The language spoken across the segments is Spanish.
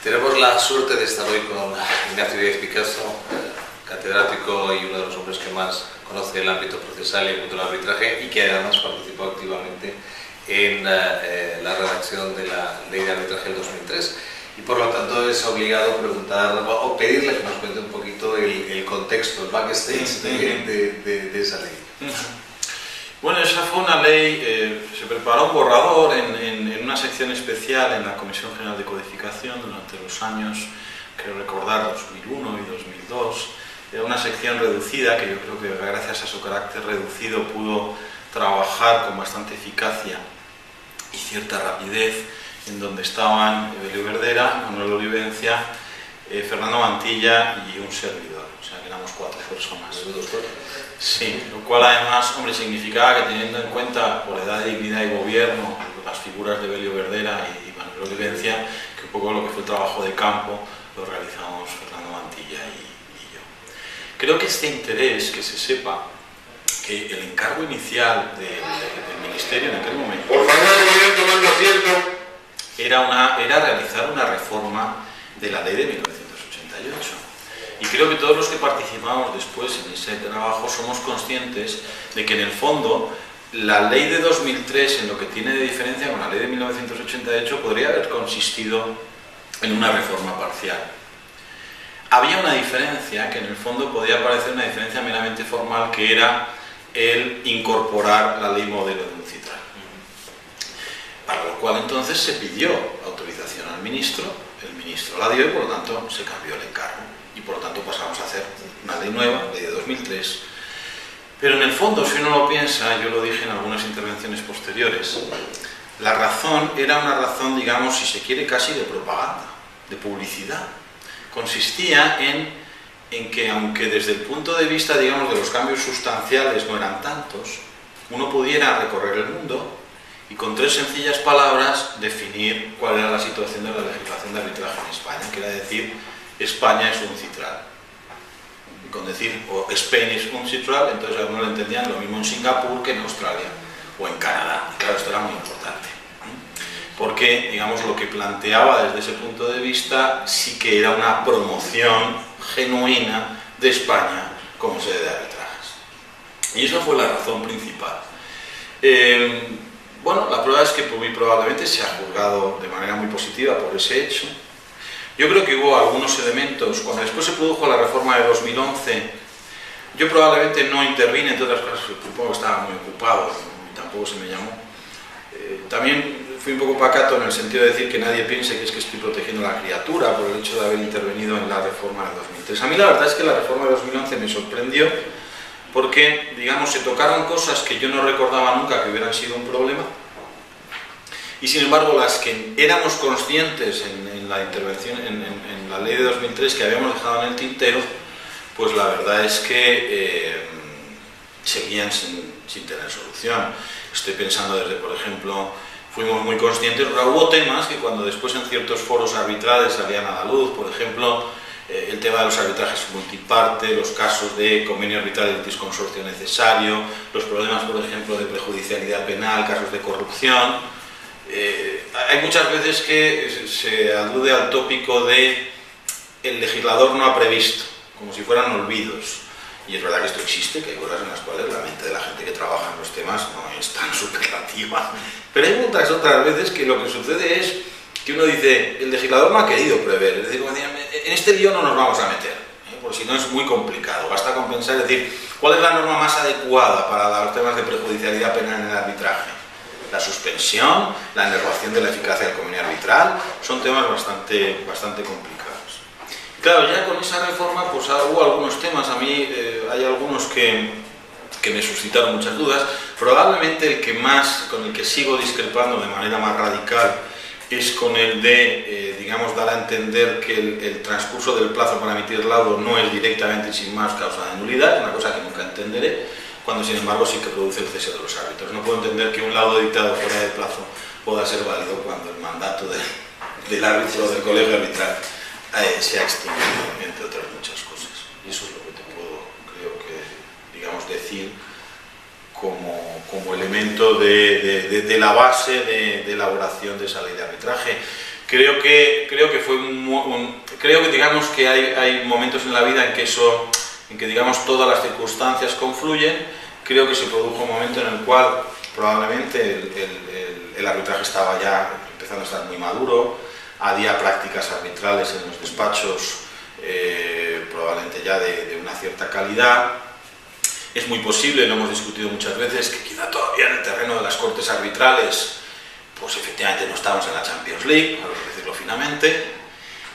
Tenemos la suerte de estar hoy con Ignacio Díaz Picazo, catedrático y uno de los hombres que más conoce el ámbito procesal y el mundo del arbitraje, y que además participó activamente en la redacción de la Ley de Arbitraje del 2003. Y por lo tanto es obligado preguntar o pedirle que nos cuente un poquito el contexto, el backstage de esa ley. Bueno, esa fue una ley, se preparó un borrador en una sección especial en la Comisión General de Codificación durante los años, creo recordar, 2001 y 2002. Era una sección reducida que yo creo que gracias a su carácter reducido pudo trabajar con bastante eficacia y cierta rapidez, en donde estaban Evelio Verdera, Manuel Olivencia, Fernando Mantilla y un servidor, o sea que éramos 4 personas. Sí, lo cual además, hombre, significaba que teniendo en cuenta por edad, dignidad y gobierno las figuras de Evelio Verdera y Manuel Olivencia, que un poco lo que fue el trabajo de campo lo realizamos Fernando Mantilla y yo. Creo que este interés, que se sepa que el encargo inicial del Ministerio en aquel momento... Por favor, gobierno, tomando asiento. Era realizar una reforma de la ley de 1988. Y creo que todos los que participamos después en ese trabajo somos conscientes de que en el fondo la ley de 2003, en lo que tiene de diferencia con la ley de 1988, podría haber consistido en una reforma parcial. Había una diferencia que en el fondo podía parecer una diferencia meramente formal, que era el incorporar la ley modelo de un citral. Para lo cual entonces se pidió autorización al ministro, el ministro la dio y por lo tanto se cambió el encargo y por lo tanto pasamos a hacer una ley nueva, ley de 2003. Pero en el fondo, si uno lo piensa, yo lo dije en algunas intervenciones posteriores, la razón era una razón, digamos, si se quiere, casi de propaganda, de publicidad. Consistía en que, aunque desde el punto de vista, digamos, de los cambios sustanciales no eran tantos, uno pudiera recorrer el mundo y con 3 sencillas palabras definir cuál era la situación de la legislación de arbitraje en España, que era decir, España es un citral. Y con decir, o Spain es un citral, entonces a uno le entendían lo mismo en Singapur que en Australia o en Canadá. Y claro, esto era muy importante, porque, digamos, lo que planteaba desde ese punto de vista sí que era una promoción genuina de España como sede de arbitrajes. Y esa fue la razón principal. Bueno, la prueba es que muy probablemente se ha juzgado de manera muy positiva por ese hecho. Yo creo que hubo algunos elementos, cuando después se produjo la reforma de 2011, yo probablemente no intervine, entre otras cosas, supongo que estaba muy ocupado y tampoco se me llamó. También fui un poco pacato en el sentido de decir que nadie piense que es que estoy protegiendo a la criatura por el hecho de haber intervenido en la reforma de 2003. A mí la verdad es que la reforma de 2011 me sorprendió porque, digamos, se tocaron cosas que yo no recordaba nunca que hubieran sido un problema, y sin embargo las que éramos conscientes en la intervención, en la ley de 2003 que habíamos dejado en el tintero, pues la verdad es que seguían sin tener solución. Estoy pensando desde, por ejemplo, fuimos muy conscientes, hubo temas que cuando después en ciertos foros arbitrales salían a la luz, por ejemplo, el tema de los arbitrajes multiparte, los casos de convenio arbitral y litisconsorcio necesario, los problemas, por ejemplo, de prejudicialidad penal, casos de corrupción. Hay muchas veces que se alude al tópico de el legislador no ha previsto, como si fueran olvidos. Y es verdad que esto existe, que hay cosas en las cuales la mente de la gente que trabaja en los temas no es tan superlativa. Pero hay muchas otras veces que lo que sucede es que uno dice, el legislador no ha querido prever, es decir, en este lío no nos vamos a meter, porque si no es muy complicado, basta con pensar, es decir, ¿cuál es la norma más adecuada para los temas de prejudicialidad penal en el arbitraje? La suspensión, la enervación de la eficacia del convenio arbitral, son temas bastante complicados. Claro, ya con esa reforma pues hubo algunos temas, a mí hay algunos que me suscitaron muchas dudas. Probablemente el que más, con el que sigo discrepando de manera más radical, es con el de, digamos, dar a entender que el transcurso del plazo para emitir laudo no es directamente y sin más causa de nulidad, es una cosa que nunca entenderé, cuando sin embargo sí que produce el cese de los árbitros. No puedo entender que un laudo dictado fuera de plazo pueda ser válido cuando el mandato del árbitro del colegio arbitral se ha extinguido, entre otras muchas cosas. Y eso es lo que te puedo, creo que, digamos, decir como elemento de la base de elaboración de esa ley de arbitraje, creo que digamos que hay momentos en la vida en que digamos todas las circunstancias confluyen. Creo que se produjo un momento en el cual probablemente el arbitraje estaba ya empezando a estar muy maduro, había prácticas arbitrales en los despachos probablemente ya de una cierta calidad. Es muy posible, lo hemos discutido muchas veces, que quizá todavía en el terreno de las cortes arbitrales pues efectivamente no estamos en la Champions League, por decirlo finamente,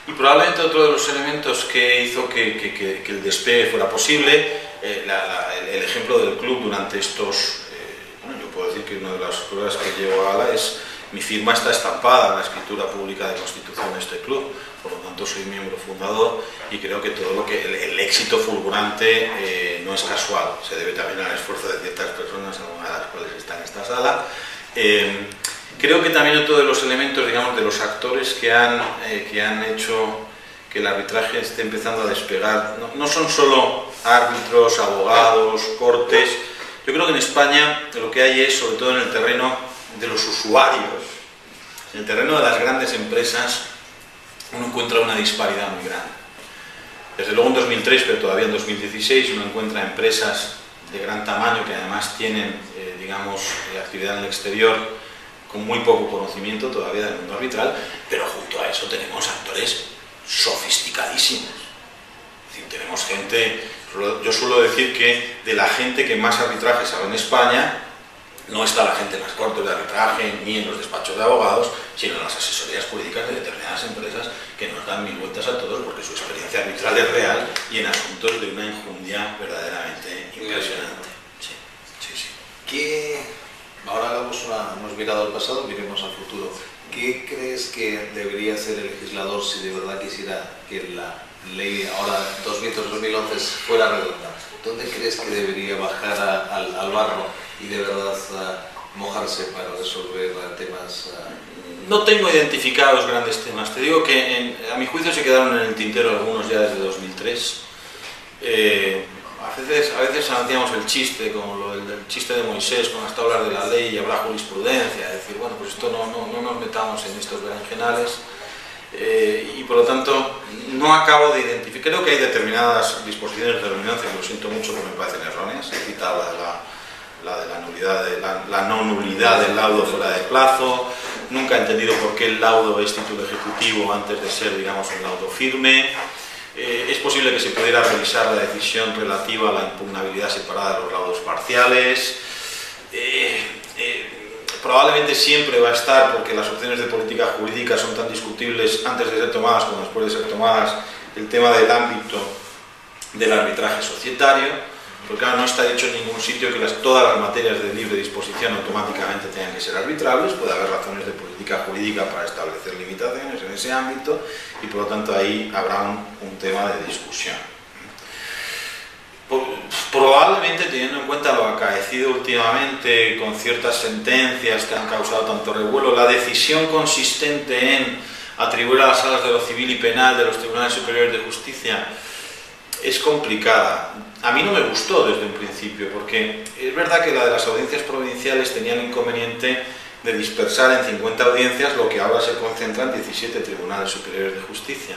y probablemente otro de los elementos que hizo que el despegue fuera posible, el ejemplo del club durante estos, bueno, yo puedo decir que una de las pruebas que llevo a gala es mi firma está estampada en la escritura pública de constitución de este club, por lo tanto soy miembro fundador y creo que todo lo que el éxito fulgurante no es casual, se debe también al esfuerzo de ciertas personas, algunas de las cuales están en esta sala. Creo que también otro de los elementos, digamos, de los actores que han hecho que el arbitraje esté empezando a despegar, no son solo árbitros, abogados, cortes. Yo creo que en España lo que hay es, sobre todo en el terreno de los usuarios, en el terreno de las grandes empresas, uno encuentra una disparidad muy grande. Desde luego en 2003, pero todavía en 2016, uno encuentra empresas de gran tamaño que además tienen, digamos, actividad en el exterior, con muy poco conocimiento todavía del mundo arbitral, pero junto a eso tenemos actores sofisticadísimos. Es decir, tenemos gente, yo suelo decir que de la gente que más arbitraje sabe en España, no está la gente en las cortes de arbitraje ni en los despachos de abogados, sino en las asesorías jurídicas de determinadas empresas que nos dan mil vueltas a todos porque su experiencia arbitral es real y en asuntos de una enjundia verdaderamente impresionante. Sí, sí, sí. Ahora hemos mirado al pasado, miremos al futuro. ¿Qué crees que debería hacer el legislador si de verdad quisiera que la ley ahora 2003-2011 fuera redonda? ¿Dónde crees que debería bajar al barro y de verdad mojarse para resolver temas? No tengo identificados grandes temas. Te digo que a mi juicio se quedaron en el tintero algunos ya desde 2003. A veces hacíamos el chiste, como el chiste de Moisés, con hasta hablar de la ley y habrá jurisprudencia, es decir, bueno, pues esto no nos metamos en estos berenjenales, y por lo tanto no acabo de identificar. Creo que hay determinadas disposiciones de terminancia, lo siento mucho porque me parecen erróneas. He citado la de la nulidad, la no nulidad del laudo fuera de plazo. Nunca he entendido por qué el laudo es título ejecutivo antes de ser, digamos, un laudo firme. Es posible que se pudiera revisar la decisión relativa a la impugnabilidad separada de los laudos parciales. Probablemente siempre va a estar, porque las opciones de política jurídica son tan discutibles antes de ser tomadas como después de ser tomadas, el tema del ámbito del arbitraje societario. Porque claro, no está dicho en ningún sitio que todas las materias de libre disposición automáticamente tengan que ser arbitrables. Puede haber razones de política jurídica para establecer limitaciones en ese ámbito y por lo tanto ahí habrá un tema de discusión. Probablemente, teniendo en cuenta lo acaecido últimamente con ciertas sentencias que han causado tanto revuelo, la decisión consistente en atribuir a las salas de lo civil y penal de los tribunales superiores de justicia es complicada. A mí no me gustó desde un principio, porque es verdad que la de las audiencias provinciales tenía el inconveniente de dispersar en 50 audiencias lo que ahora se concentra en 17 tribunales superiores de justicia.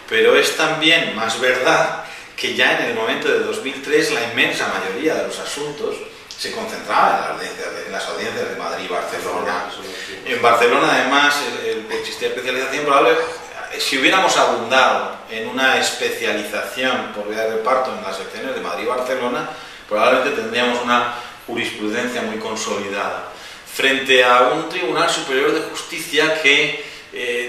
Pero es también más verdad que ya en el momento de 2003 la inmensa mayoría de los asuntos se concentraba en las audiencias de Madrid y Barcelona. En Barcelona además existía especialización probable. Si hubiéramos abundado en una especialización por vía de reparto en las secciones de Madrid y Barcelona, probablemente tendríamos una jurisprudencia muy consolidada frente a un Tribunal Superior de Justicia que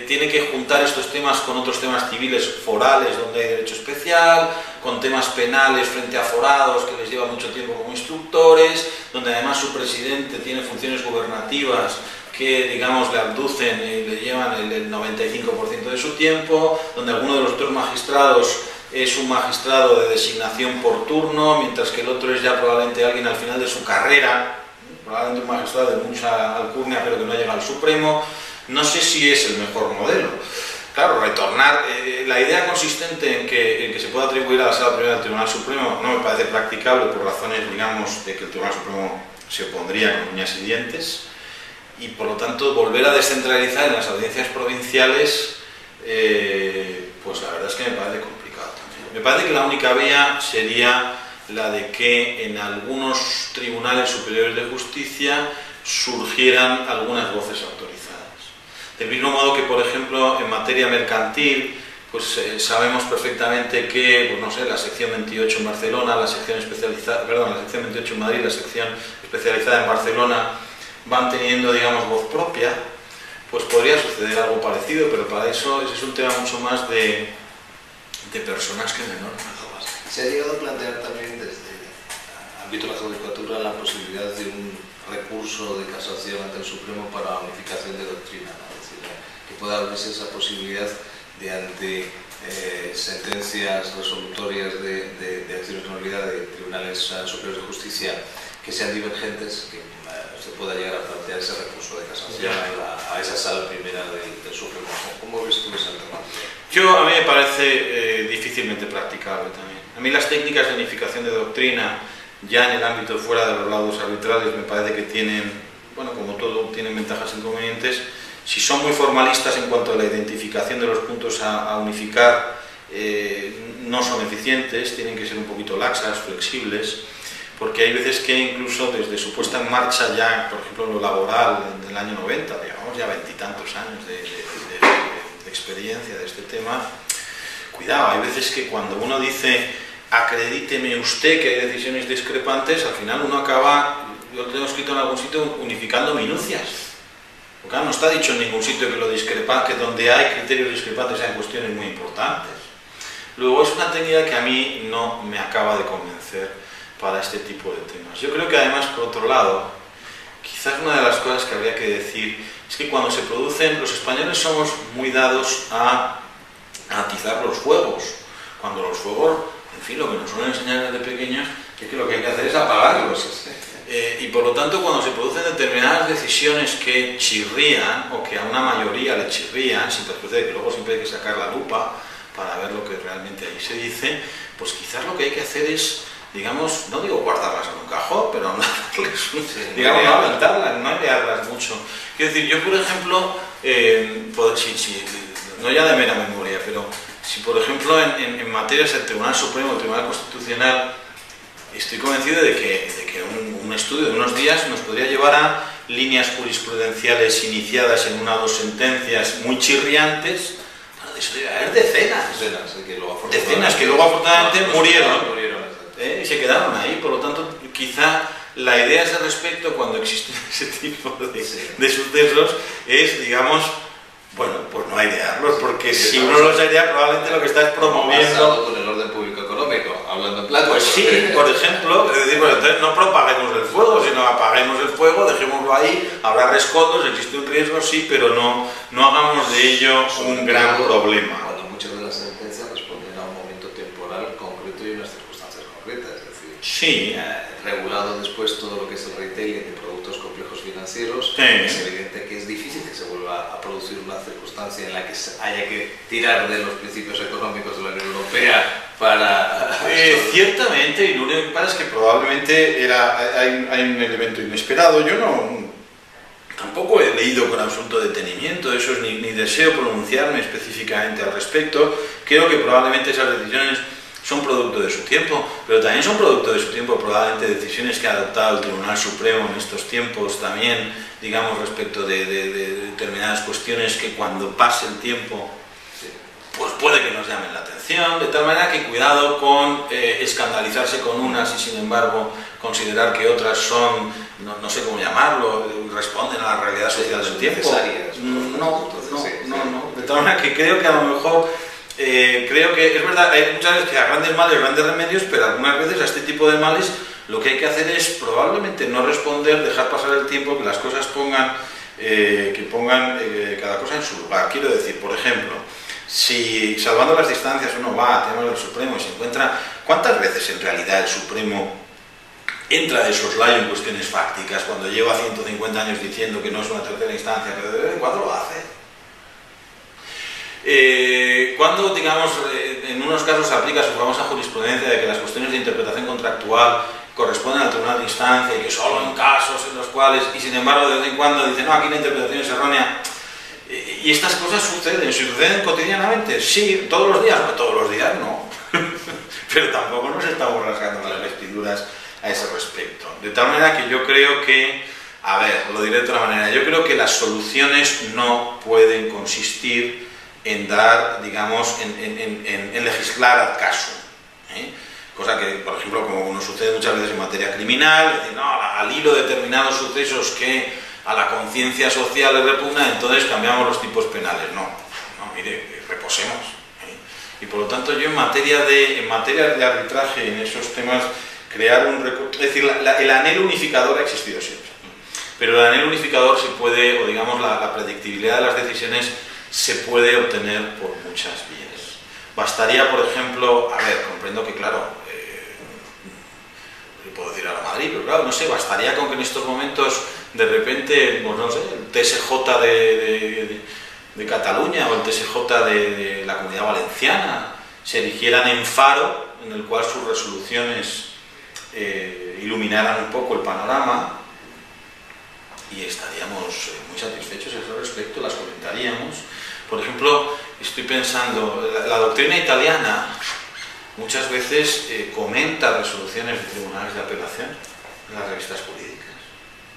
tiene que juntar estos temas con otros temas civiles forales donde hay derecho especial, con temas penales frente a forados que les lleva mucho tiempo como instructores, donde además su presidente tiene funciones gubernativas que, digamos, le abducen y le llevan el 95% de su tiempo, donde alguno de los otros magistrados es un magistrado de designación por turno, mientras que el otro es ya probablemente alguien al final de su carrera, probablemente un magistrado de mucha alcurnia pero que no llega al Supremo. No sé si es el mejor modelo. Claro, retornar, la idea consistente en que se pueda atribuir a la Sala Primera del Tribunal Supremo no me parece practicable por razones, digamos, de que el Tribunal Supremo se opondría con uñas y dientes. y por lo tanto volver a descentralizar en las audiencias provinciales, pues la verdad es que me parece complicado también. Me parece que la única vía sería la de que en algunos tribunales superiores de justicia surgieran algunas voces autorizadas. Del mismo modo que, por ejemplo, en materia mercantil, pues sabemos perfectamente que, pues no sé, la sección 28 en Barcelona, la sección la sección 28 en Madrid, la sección especializada en Barcelona van teniendo, digamos, voz propia. Pues podría suceder algo parecido, pero para eso ese es un tema mucho más de personas que de normas. Se ha llegado a plantear también desde el ámbito de la judicatura la posibilidad de un recurso de casación ante el Supremo para unificación de doctrina, ¿no? Es decir, que pueda abrirse esa posibilidad de ante sentencias resolutorias de acciones de nulidad de tribunales superiores de justicia que sean divergentes, que se pueda llegar a plantear ese recurso de casación a esa sala primera del Supremo. ¿Cómo ves tú esa alternativa? A mí me parece difícilmente practicable también. A mí las técnicas de unificación de doctrina, ya en el ámbito fuera de los laudos arbitrales, me parece que tienen, bueno, como todo, tienen ventajas e inconvenientes. Si son muy formalistas en cuanto a la identificación de los puntos a unificar, no son eficientes, tienen que ser un poquito laxas, flexibles, porque hay veces que incluso desde su puesta en marcha ya, por ejemplo, en lo laboral del año 90, digamos ya 20 y tantos años de experiencia de este tema, cuidado, hay veces que cuando uno dice acredíteme usted que hay decisiones discrepantes, al final uno acaba, yo lo tengo escrito en algún sitio, unificando minucias. Porque no está dicho en ningún sitio que donde hay criterios discrepantes sean cuestiones muy importantes. Luego es una técnica que a mí no me acaba de convencer para este tipo de temas. Yo creo que además, por otro lado, quizás una de las cosas que habría que decir es que cuando se producen, los españoles somos muy dados a atizar los fuegos. Cuando los fuegos, en fin, lo que nos suelen enseñar desde pequeños es que lo que hay que hacer es apagarlos. Y por lo tanto, cuando se producen determinadas decisiones que chirrían o que a una mayoría le chirrían, sin perjuicio de que luego siempre hay que sacar la lupa para ver lo que realmente ahí se dice, pues quizás lo que hay que hacer es, digamos, no digo guardarlas en un cajón, pero no aventarlas, no airearlas mucho. Quiero decir, yo por ejemplo, no ya de mera memoria, pero si por ejemplo en materias del Tribunal Supremo, el Tribunal Constitucional, estoy convencido de que un estudio de unos días nos podría llevar a líneas jurisprudenciales iniciadas en una o dos sentencias muy chirriantes. Bueno, de eso debe haber decenas que luego afortunadamente murieron y se quedaron ahí. Por lo tanto, quizá la idea a ese respecto, cuando existen ese tipo de sucesos, es, digamos, bueno, pues no airearlos, porque si uno los airea, probablemente lo que está es promoviendo... con el orden público económico, hablando en plata. Pues sí, por ejemplo, es decir, bueno, entonces no propaguemos el fuego, sino apaguemos el fuego, dejémoslo ahí, habrá rescoldos, existe un riesgo, sí, pero no hagamos de ello un gran problema. Cuando muchas de las sentencias responden a un momento temporal concreto y unas circunstancias concretas, es decir, sí. Regulado después todo lo que es el retailing de productos complejos financieros, sí. Es evidente que es difícil que se vuelva a producir una circunstancia en la que haya que tirar de los principios económicos de la Unión Europea para... Ciertamente, y lo único que pasa es que probablemente hay un elemento inesperado. Yo tampoco he leído con absoluto detenimiento eso, ni deseo pronunciarme específicamente al respecto. Creo que probablemente esas decisiones son producto de su tiempo, pero también son producto de su tiempo probablemente decisiones que ha adoptado el Tribunal Supremo en estos tiempos también, digamos, respecto de determinadas cuestiones que cuando pase el tiempo pues puede que nos llamen la atención, de tal manera que cuidado con escandalizarse con unas y sin embargo considerar que otras son, no sé cómo llamarlo, responden a la realidad social del tiempo. No, de tal manera que creo que a lo mejor creo que es verdad, hay muchas veces que a grandes males, grandes remedios, pero algunas veces a este tipo de males lo que hay que hacer es probablemente no responder, dejar pasar el tiempo, que las cosas pongan cada cosa en su lugar. Quiero decir, por ejemplo, si salvando las distancias uno va a temas del Supremo y se encuentra, ¿cuántas veces en realidad el Supremo entra de soslayo en cuestiones fácticas cuando lleva 150 años diciendo que no es una tercera instancia, pero de vez en cuando lo hace? Cuando, digamos, en unos casos se aplica su famosa jurisprudencia de que las cuestiones de interpretación contractual corresponden al tribunal de instancia y que solo en casos en los cuales, y sin embargo de vez en cuando dicen, no, aquí la interpretación es errónea. Y estas cosas suceden cotidianamente, sí, todos los días, no todos los días, no. Pero tampoco nos estamos rasgando las vestiduras a ese respecto. De tal manera que yo creo que, a ver, lo diré de otra manera, yo creo que las soluciones no pueden consistir en dar, digamos, en legislar ad caso, ¿eh? Cosa que, por ejemplo, como nos sucede muchas veces en materia criminal, es decir, no, al hilo de determinados sucesos que a la conciencia social le repugna, entonces cambiamos los tipos penales. No, mire, reposemos, ¿eh? Y por lo tanto yo en materia de arbitraje, en esos temas, crear es decir, el anhelo unificador ha existido siempre, pero el anhelo unificador se puede, o digamos la predictibilidad de las decisiones se puede obtener por muchas vías. Bastaría, por ejemplo, a ver, comprendo que claro, puedo decir ahora Madrid, pero claro, no sé, bastaría con que en estos momentos de repente, pues no sé, el TSJ de Cataluña o el TSJ de la Comunidad Valenciana se erigieran en faro en el cual sus resoluciones iluminaran un poco el panorama y estaríamos muy satisfechos a ese respecto, las comentaríamos. Por ejemplo, estoy pensando, la doctrina italiana muchas veces comenta resoluciones de tribunales de apelación en las revistas jurídicas.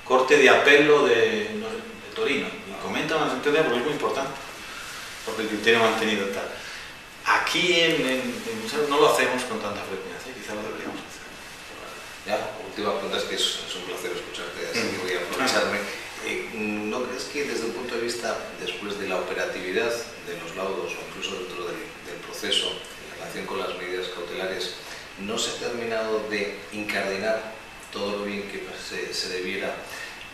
Corte de apelo de Torino, y comenta una sentencia porque es muy importante, porque el criterio mantenido tal. Aquí no lo hacemos con tanta frecuencia, quizá lo deberíamos hacer. Ya, última pregunta, es que es un placer escucharte, así que voy a aprovecharme. ¿No crees que desde un punto de vista, después de la operatividad de los laudos o incluso dentro del proceso, en relación con las medidas cautelares, no se ha terminado de incardinar todo lo bien que se debiera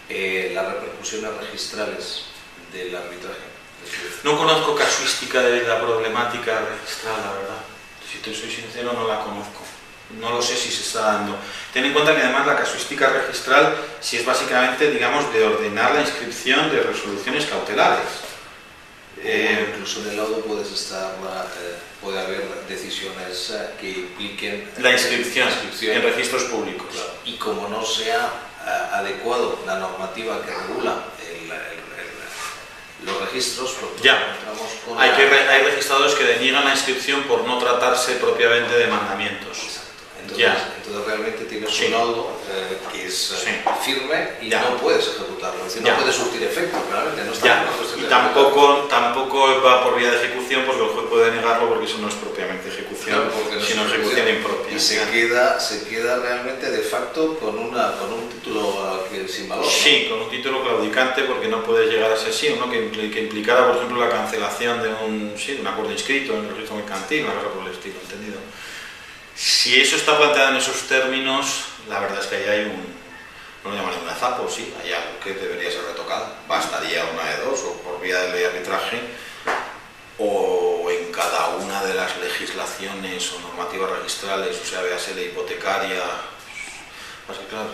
las repercusiones registrales del arbitraje? No conozco casuística de la problemática registral, la verdad. Si te soy sincero, no la conozco. No lo sé si se está dando. Ten en cuenta que además la casuística registral sí es básicamente, digamos, de ordenar la inscripción de resoluciones cautelares. Incluso en el laudo puede haber decisiones que impliquen la inscripción en registros públicos. Claro. Y como no sea adecuado la normativa que regula los registros, pues ya. Hay registradores que deniegan la inscripción por no tratarse propiamente de mandamientos. Entonces realmente tienes un laudo que es firme y no puedes ejecutarlo, es decir, no puede surtir efecto, claramente. No está y tampoco va por vía de ejecución, porque el juez puede negarlo porque eso no es propiamente ejecución, sino ejecución impropia. Y se queda realmente de facto con un título sin valor. Sí, con un título claudicante, porque no puede llegar a ser uno que implicara, por ejemplo, la cancelación de un acuerdo inscrito en el registro mercantil, una cosa por el estilo, ¿entendido? Si eso está planteado en esos términos, la verdad es que ahí hay no lo llamaré un gazapo, sí, hay algo que debería ser retocado. Bastaría una de dos, o por vía de ley de arbitraje, o en cada una de las legislaciones o normativas registrales, o sea, véase la hipotecaria. Pues claro,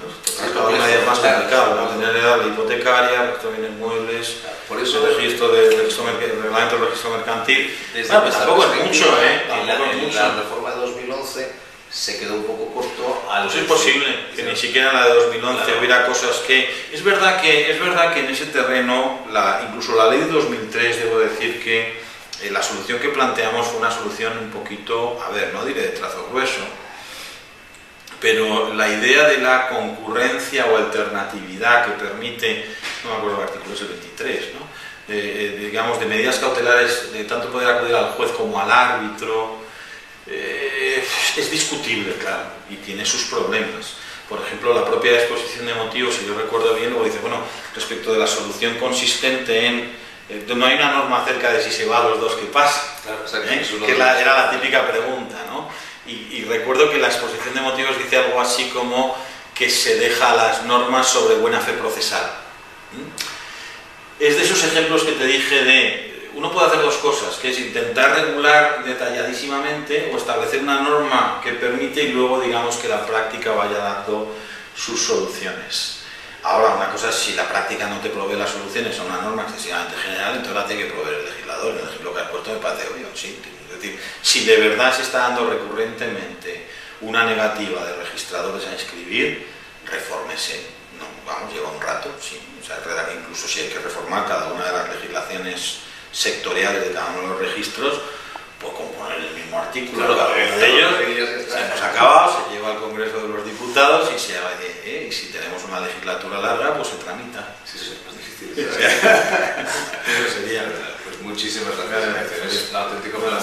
cada una es más complicado, ¿no? Tener la hipotecaria, el registro de bienes muebles, por eso el registro el reglamento del registro mercantil. Bueno, pues tampoco es mucho, En la reforma de 2011 se quedó un poco corto. Pues es posible que ni siquiera en la de 2011 hubiera cosas que... Es verdad que en ese terreno, incluso la ley de 2003, debo decir que la solución que planteamos fue una solución un poquito, a ver, no diré de trazo grueso, pero la idea de la concurrencia o alternatividad que permite, no me acuerdo el artículo, es el 23, ¿no? Digamos, de medidas cautelares, de tanto poder acudir al juez como al árbitro, es discutible, claro, y tiene sus problemas. Por ejemplo, la propia exposición de motivos, si yo recuerdo bien, luego dice, bueno, respecto de la solución consistente en... no hay una norma acerca de si se va a los dos, ¿qué pasa? Claro, que era la típica pregunta, ¿no? Y recuerdo que la exposición de motivos dice algo así como que se deja las normas sobre buena fe procesal. Es de esos ejemplos que te dije de, uno puede hacer dos cosas, que es intentar regular detalladísimamente o establecer una norma que permite y luego digamos que la práctica vaya dando sus soluciones. Ahora, una cosa es si la práctica no te provee las soluciones a una norma excesivamente general, entonces la tiene que proveer el legislador. El ejemplo que has puesto me parece obvio, sí. Es decir, si de verdad se está dando recurrentemente una negativa de registradores a inscribir, refórmese. No, vamos, lleva un rato, sí. O sea, incluso si hay que reformar cada una de las legislaciones sectoriales de cada uno de los registros, pues componer el mismo artículo, claro, cada uno de ellos, se hemos acabado, se lleva al Congreso de los Diputados y y si tenemos una legislatura larga, pues se tramita. Sí, eso es más difícil. Eso sería. Pues muchísimas gracias. Es un auténtico placer.